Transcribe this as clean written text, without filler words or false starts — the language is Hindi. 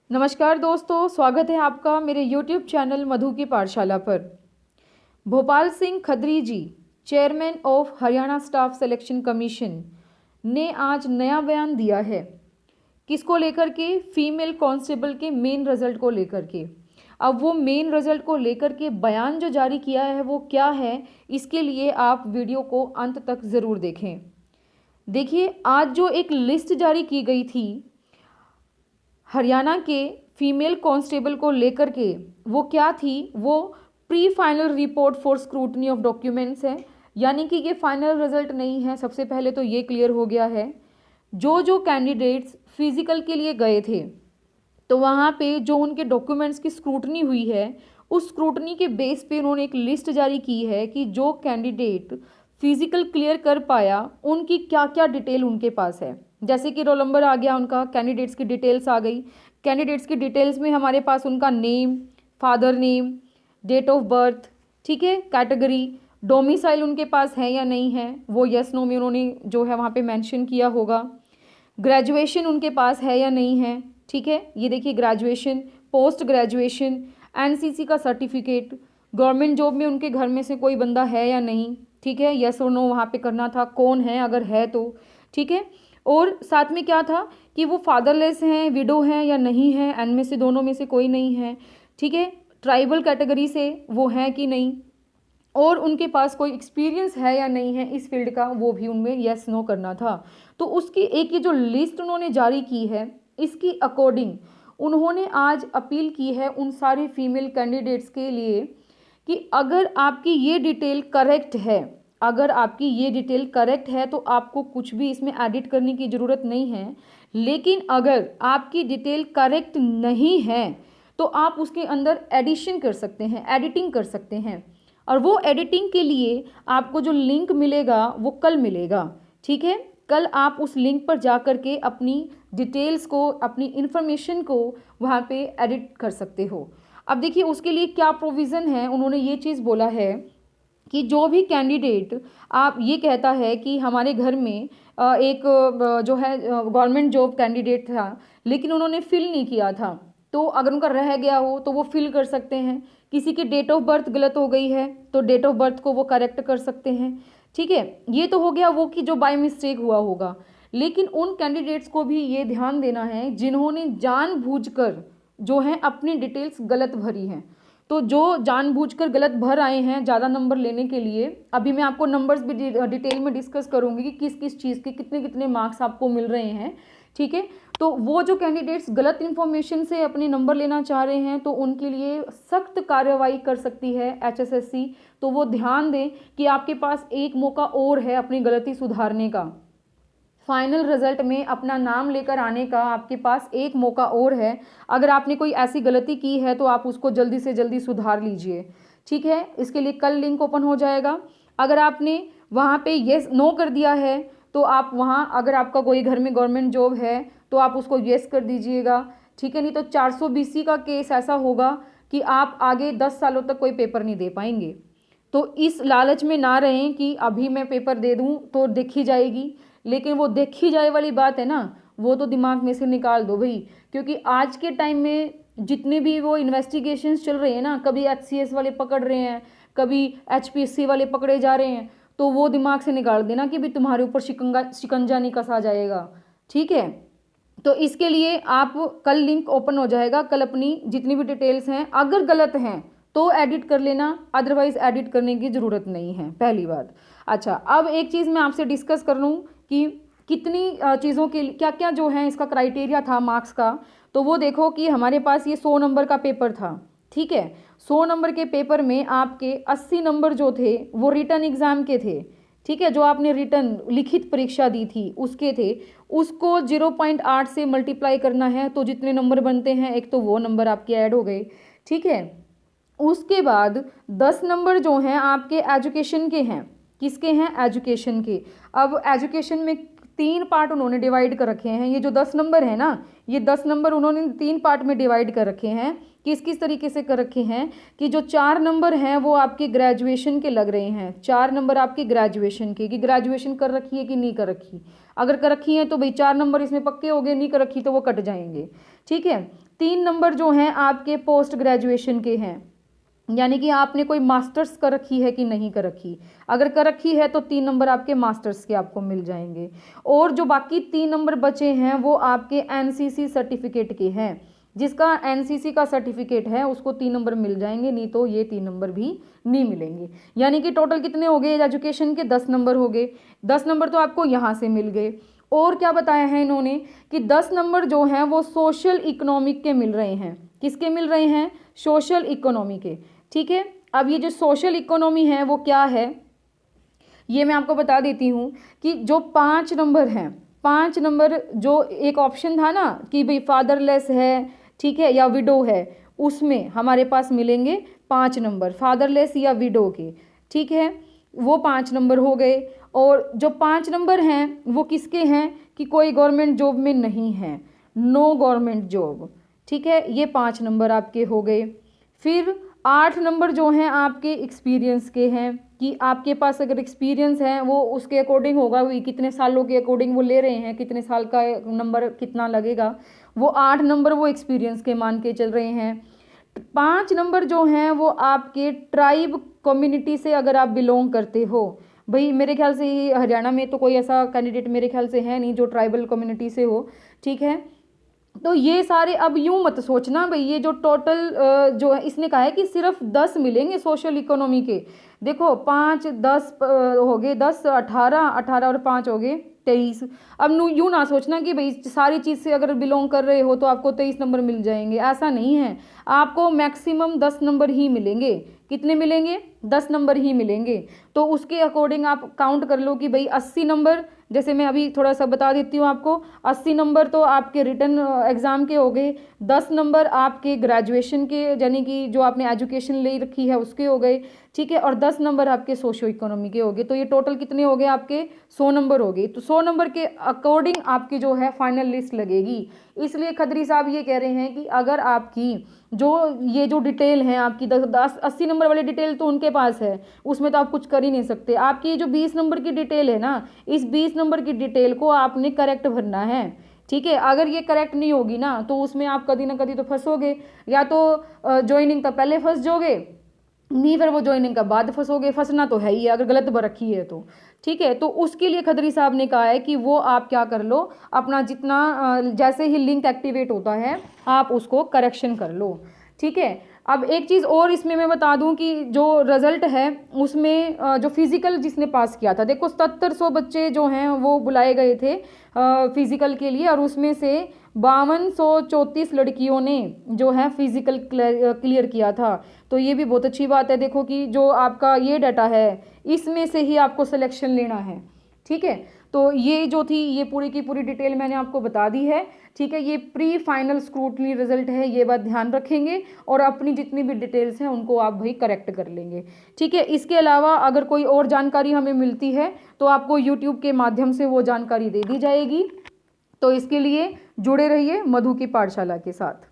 नमस्कार दोस्तों, स्वागत है आपका मेरे YouTube चैनल मधु की पाठशाला पर। Bhopal Singh Khatri ji, chairman of Haryana staff selection commission ने आज नया बयान दिया है। किसको लेकर के? फीमेल कांस्टेबल के मेन रिजल्ट को लेकर के। अब वो मेन रिजल्ट को लेकर के बयान जो जारी किया है वो क्या है, इसके लिए आप वीडियो को अंत तक ज़रूर देखें। देखिए, आज जो एक लिस्ट जारी की गई थी हरियाणा के फीमेल कांस्टेबल को लेकर के, वो क्या थी? वो pre final report for scrutiny of documents है, यानी कि ये फाइनल रिजल्ट नहीं है। सबसे पहले तो ये क्लियर हो गया है। जो कैंडिडेट्स फिजिकल के लिए गए थे तो वहाँ पे जो उनके डॉक्यूमेंट्स की स्क्रूटनी हुई है, उस स्क्रूटनी के बेस पे उन्होंने एक लिस्ट जारी की है कि जो कैंडिडेट फिजिकल क्लियर कर पाया उनकी क्या क्या डिटेल उनके पास है। जैसे कि रोल नंबर आ गया उनका, कैंडिडेट्स की डिटेल्स आ गई। कैंडिडेट्स की डिटेल्स में हमारे पास उनका name, father name, date of birth, ठीक है, कैटेगरी, डोमिसाइल उनके पास है या नहीं है, वो यस नो में उन्होंने जो है वहाँ पे मेंशन किया होगा। ग्रेजुएशन उनके पास है या नहीं है, ठीक है, ये देखिए ग्रेजुएशन, पोस्ट ग्रेजुएशन, एनसीसी का सर्टिफिकेट, गवर्नमेंट जॉब में उनके घर में से कोई बंदा है या नहीं, ठीक है, यस और नो वहाँ पे करना था, कौन है अगर है तो, ठीक है। और साथ में क्या था कि वो फादरलेस हैं, विडो हैं या नहीं है, एन में से दोनों में से कोई नहीं है, ठीक है, ट्राइबल कैटेगरी से वो हैं कि नहीं, और उनके पास कोई एक्सपीरियंस है या नहीं है इस फील्ड का, वो भी उनमें यस नो करना था। तो उसकी एक ये जो लिस्ट उन्होंने जारी की है, इसकी अकॉर्डिंग उन्होंने आज अपील की है उन सारे फीमेल कैंडिडेट्स के लिए कि अगर आपकी ये डिटेल करेक्ट है, अगर आपकी ये डिटेल करेक्ट है तो आपको कुछ भी इसमें एडिट करने की ज़रूरत नहीं है। लेकिन अगर आपकी डिटेल करेक्ट नहीं है तो आप उसके अंदर एडिशन कर सकते हैं, एडिटिंग कर सकते हैं। और वो एडिटिंग के लिए आपको जो लिंक मिलेगा वो कल मिलेगा, ठीक है। कल आप उस लिंक पर जा कर के अपनी डिटेल्स को, अपनी इन्फॉर्मेशन को वहाँ पे एडिट कर सकते हो। अब देखिए उसके लिए क्या प्रोविज़न है, उन्होंने ये चीज़ बोला है कि जो भी कैंडिडेट आप ये कहता है कि हमारे घर में एक जो है गवर्नमेंट जॉब कैंडिडेट था लेकिन उन्होंने फिल नहीं किया था, तो अगर उनका रह गया हो तो वो फिल कर सकते हैं। किसी की डेट ऑफ बर्थ गलत हो गई है तो डेट ऑफ बर्थ को वो करेक्ट कर सकते हैं, ठीक है। ये तो हो गया वो कि जो बाय मिस्टेक हुआ होगा। लेकिन उन कैंडिडेट्स को भी ये ध्यान देना है जिन्होंने जानबूझकर जो है अपनी डिटेल्स गलत भरी हैं। तो जो जानबूझकर गलत भर आए हैं ज़्यादा नंबर लेने के लिए, अभी मैं आपको नंबर्स भी डिटेल में डिस्कस करूंगी कि किस किस चीज़ के कितने कितने मार्क्स आपको मिल रहे हैं, ठीक है। तो वो जो कैंडिडेट्स गलत इन्फॉर्मेशन से अपने नंबर लेना चाह रहे हैं तो उनके लिए सख्त कार्रवाई कर सकती है HSSC। तो वो ध्यान दें कि आपके पास एक मौका और है अपनी गलती सुधारने का। फाइनल रिजल्ट में अपना नाम लेकर आने का आपके पास एक मौका और है। अगर आपने कोई ऐसी गलती की है तो आप उसको जल्दी से जल्दी सुधार लीजिए, ठीक है। इसके लिए कल लिंक ओपन हो जाएगा। अगर आपने वहाँ पे येस नो कर दिया है तो आप वहाँ, अगर आपका कोई घर में गवर्नमेंट जॉब है तो आप उसको येस कर दीजिएगा, ठीक है। नहीं तो 420 का केस ऐसा होगा कि आप आगे 10 सालों तक कोई पेपर नहीं दे पाएंगे। तो इस लालच में ना रहें कि अभी मैं पेपर दे दूं तो देखी जाएगी, लेकिन वो देखी जाए वाली बात है ना, वो तो दिमाग में से निकाल दो भाई। क्योंकि आज के टाइम में जितने भी वो इन्वेस्टिगेशंस चल रहे हैं ना, कभी HCS वाले पकड़ रहे हैं, कभी HPSC वाले पकड़े जा रहे हैं, तो वो दिमाग से निकाल देना कि भाई तुम्हारे ऊपर शिकंजा नहीं कसा जाएगा, ठीक है। तो इसके लिए आप कल लिंक ओपन हो जाएगा, कल अपनी जितनी भी डिटेल्स हैं अगर गलत हैं तो एडिट कर लेना, अदरवाइज एडिट करने की ज़रूरत नहीं है, पहली बात। अच्छा, अब एक चीज़ मैं आपसे डिस्कस कर लूँ कि कितनी चीज़ों के क्या क्या जो है इसका क्राइटेरिया था मार्क्स का। तो वो देखो कि हमारे पास ये 100 नंबर का पेपर था, ठीक है। 100 नंबर के पेपर में आपके 80 नंबर जो थे वो रिटन एग्ज़ाम के थे, ठीक है। जो आपने रिटन लिखित परीक्षा दी थी उसके थे। उसको 0.8 से मल्टीप्लाई करना है तो जितने नंबर बनते हैं एक तो वो नंबर आपके ऐड हो गए, ठीक है। उसके बाद 10 नंबर जो हैं आपके एजुकेशन के हैं। किसके हैं? एजुकेशन के। अब एजुकेशन में 3 पार्ट उन्होंने डिवाइड कर रखे हैं। ये जो 10 नंबर है ना, ये 10 नंबर उन्होंने 3 पार्ट में डिवाइड कर रखे हैं। किस किस तरीके से कर रखे हैं कि जो 4 नंबर हैं वो आपके ग्रेजुएशन के लग रहे हैं। 4 नंबर आपके ग्रेजुएशन के, कि ग्रेजुएशन कर रखी है कि नहीं कर रखी। अगर कर रखी है तो भाई 4 नंबर इसमें पक्के हो गए, नहीं कर रखी तो वो कट जाएंगे, ठीक है। 3 नंबर जो हैं आपके पोस्ट ग्रेजुएशन के हैं, यानी कि आपने कोई मास्टर्स कर रखी है कि नहीं कर रखी। अगर कर रखी है तो 3 नंबर आपके मास्टर्स के आपको मिल जाएंगे। और जो बाकी 3 नंबर बचे हैं वो आपके एनसीसी सर्टिफिकेट के हैं। जिसका एनसीसी का सर्टिफिकेट है उसको 3 नंबर मिल जाएंगे, नहीं तो ये 3 नंबर भी नहीं मिलेंगे। यानी कि टोटल कितने हो गए एजुकेशन के? 10 नंबर हो गए। 10 नंबर तो आपको यहाँ से मिल गए। और क्या बताया है इन्होंने कि 10 नंबर जो हैं वो सोशल इकोनॉमिक के मिल रहे हैं। किसके मिल रहे हैं? सोशल इकोनॉमी के। ठीक है, अब ये जो सोशल इकोनॉमी है वो क्या है ये मैं आपको बता देती हूँ कि जो 5 नंबर हैं, 5 नंबर जो एक ऑप्शन था ना कि भाई फादरलेस है, ठीक है, या विडो है, उसमें हमारे पास मिलेंगे 5 नंबर फादरलेस या विडो के। ठीक है, वो 5 नंबर हो गए। और जो 5 नंबर हैं वो किसके हैं कि कोई गवर्नमेंट जॉब में नहीं है, नो गवर्नमेंट जॉब। ठीक है, ये 5 नंबर आपके हो गए। फिर 8 नंबर जो हैं आपके एक्सपीरियंस के हैं कि आपके पास अगर एक्सपीरियंस है वो उसके अकॉर्डिंग होगा, वो कितने सालों के अकॉर्डिंग वो ले रहे हैं, कितने साल का नंबर कितना लगेगा, वो 8 नंबर वो एक्सपीरियंस के मान के चल रहे हैं। 5 नंबर जो हैं वो आपके ट्राइब कम्युनिटी से अगर आप बिलोंग करते हो, भाई मेरे ख्याल से ये हरियाणा में तो कोई ऐसा कैंडिडेट मेरे ख्याल से है नहीं जो ट्राइबल कम्युनिटी से हो। ठीक है, तो ये सारे, अब यूं मत सोचना भाई ये जो टोटल जो है इसने कहा है कि सिर्फ 10 मिलेंगे सोशल इकोनॉमी के। देखो 5 10 हो गए 10, 18 18 और 5 हो गए 23। अब यूं ना सोचना कि भाई सारी चीज़ से अगर बिलोंग कर रहे हो तो आपको 23 नंबर मिल जाएंगे, ऐसा नहीं है। आपको मैक्सिमम 10 नंबर ही मिलेंगे। कितने मिलेंगे? 10 नंबर ही मिलेंगे। तो उसके अकॉर्डिंग आप काउंट कर लो कि भाई 80 नंबर, जैसे मैं अभी थोड़ा सा बता देती हूँ आपको, 80 नंबर तो आपके रिटन एग्ज़ाम के हो गए, 10 नंबर आपके ग्रेजुएशन के यानी कि जो आपने एजुकेशन ले रखी है उसके हो गए। ठीक है, और 10 नंबर आपके सोशो इकोनॉमी के हो गए। तो ये टोटल कितने हो गए आपके? 100 नंबर हो गए। तो 100 नंबर के अकॉर्डिंग आपकी जो है फाइनल लिस्ट लगेगी। इसलिए खत्री साहब ये कह रहे हैं कि अगर आपकी जो ये जो डिटेल है आपकी 80 नंबर वाली डिटेल तो उनके पास है, उसमें तो आप कुछ कर ही नहीं सकते। आपकी जो 20 नंबर की डिटेल है ना, इस 20 नंबर की डिटेल को आपने करेक्ट भरना है। ठीक है, अगर ये करेक्ट नहीं होगी ना तो उसमें आप कभी ना कभी तो फंसोगे, या तो ज्वाइनिंग का पहले फंस जाओगे, नहीं फिर वो ज्वाइनिंग का बाद फंसोगे। फंसना तो है ही अगर गलत भर रखी है तो। ठीक है, तो उसके लिए खत्री साहब ने कहा है कि वो आप क्या कर लो, अपना जितना जैसे ही लिंक एक्टिवेट होता है आप उसको करेक्शन कर लो। ठीक है, अब एक चीज़ और इसमें मैं बता दूं कि जो रिज़ल्ट है उसमें जो फिज़िकल जिसने पास किया था, देखो 7700 बच्चे जो हैं वो बुलाए गए थे फिज़िकल के लिए, और उसमें से 5234 लड़कियों ने जो है फिज़िकल क्लियर किया था। तो ये भी बहुत अच्छी बात है। देखो कि जो आपका ये डाटा है इसमें से ही आपको सिलेक्शन लेना है। ठीक है, तो ये जो थी ये पूरी की पूरी डिटेल मैंने आपको बता दी है। ठीक है, ये प्री फाइनल स्क्रूटनी रिजल्ट है, ये बात ध्यान रखेंगे, और अपनी जितनी भी डिटेल्स हैं उनको आप भाई करेक्ट कर लेंगे। ठीक है, इसके अलावा अगर कोई और जानकारी हमें मिलती है तो आपको यूट्यूब के माध्यम से वो जानकारी दे दी जाएगी। तो इसके लिए जुड़े रहिए मधु की पाठशाला के साथ।